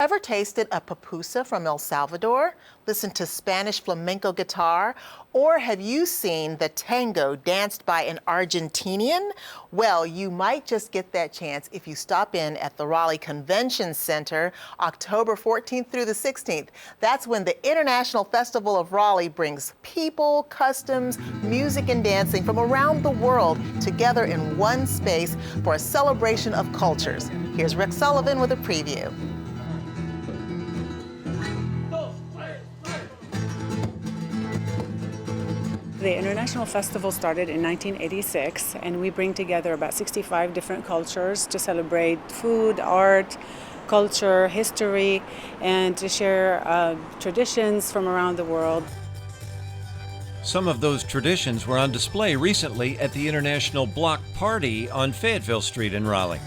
ever tasted a pupusa from El Salvador? Listened to Spanish flamenco guitar? Or have you seen the tango danced by an Argentinian? Well, you might just get that chance if you stop in at the Raleigh Convention Center October 14th through the 16th. That's when the International Festival of Raleigh brings people, customs, music, and dancing from around the world together in one space for a celebration of cultures. Here's Rick Sullivan with a preview. The International Festival started in 1986, and we bring together about 65 different cultures to celebrate food, art, culture, history, and to share traditions from around the world. Some of those traditions were on display recently at the International Block Party on Fayetteville Street in Raleigh.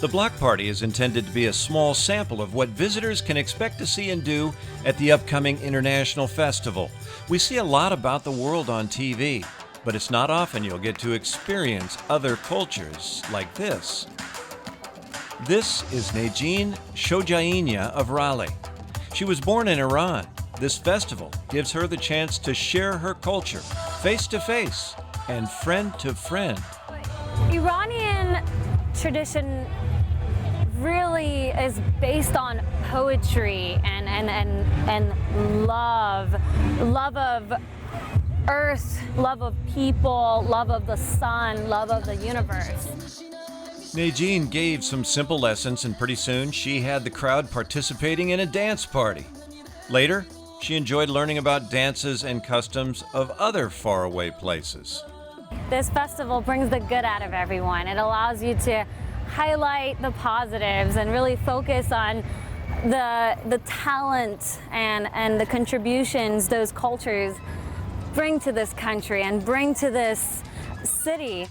The Block Party is intended to be a small sample of what visitors can expect to see and do at the upcoming International Festival. We see a lot about the world on TV, but it's not often you'll get to experience other cultures like this. This is Najin Shojainia of Raleigh. She was born in Iran. This festival gives her the chance to share her culture face to face and friend to friend. Iranian tradition really is based on poetry and love of earth, love of people, love of the sun, love of the universe. Najin gave some simple lessons, and pretty soon she had the crowd participating in a dance party. Later, she enjoyed learning about dances and customs of other faraway places. This festival brings the good out of everyone. It allows you to highlight the positives and really focus on the talent and the contributions those cultures bring to this country and bring to this city.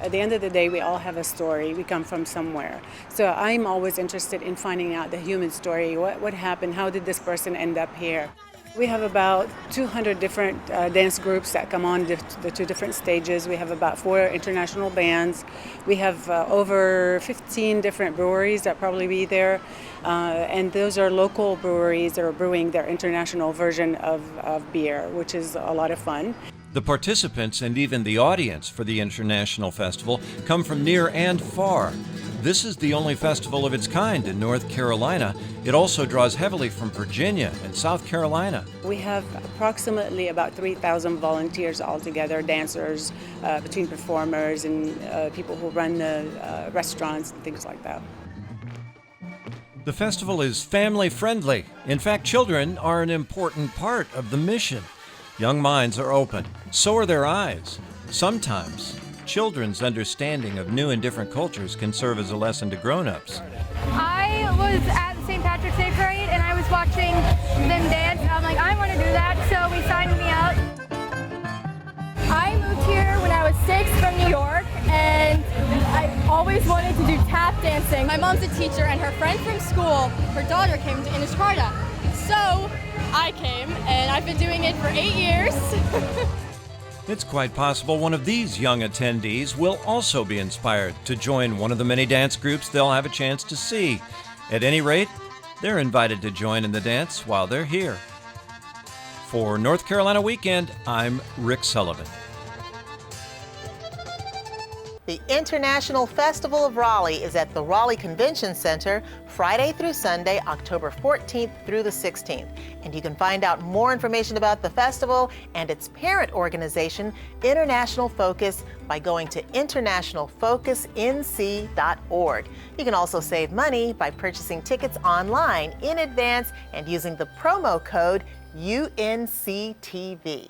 At the end of the day, we all have a story. We come from somewhere. So I'm always interested in finding out the human story. What happened? How did this person end up here? We have about 200 different dance groups that come on the two different stages. We have about 4 international bands. We have over 15 different breweries that probably be there. And those are local breweries that are brewing their international version of beer, which is a lot of fun. The participants and even the audience for the International Festival come from near and far. This is the only festival of its kind in North Carolina. It also draws heavily from Virginia and South Carolina. We have approximately about 3,000 volunteers altogether, dancers, between performers and people who run the restaurants and things like that. The festival is family friendly. In fact, children are an important part of the mission. Young minds are open, so are their eyes. Sometimes, children's understanding of new and different cultures can serve as a lesson to grown-ups. I was at the St. Patrick's Day Parade and I was watching them dance. I'm like, I want to do that, so we signed me up. I moved here when I was 6 from New York, and I always wanted to do tap dancing. My mom's a teacher, and her friend from school, her daughter came to Inniscarta. So I came, and I've been doing it for 8 years. It's quite possible one of these young attendees will also be inspired to join one of the many dance groups they'll have a chance to see. At any rate, they're invited to join in the dance while they're here. For North Carolina Weekend, I'm Rick Sullivan. The International Festival of Raleigh is at the Raleigh Convention Center Friday through Sunday, October 14th through the 16th. And you can find out more information about the festival and its parent organization, International Focus, by going to internationalfocusnc.org. You can also save money by purchasing tickets online in advance and using the promo code UNCTV.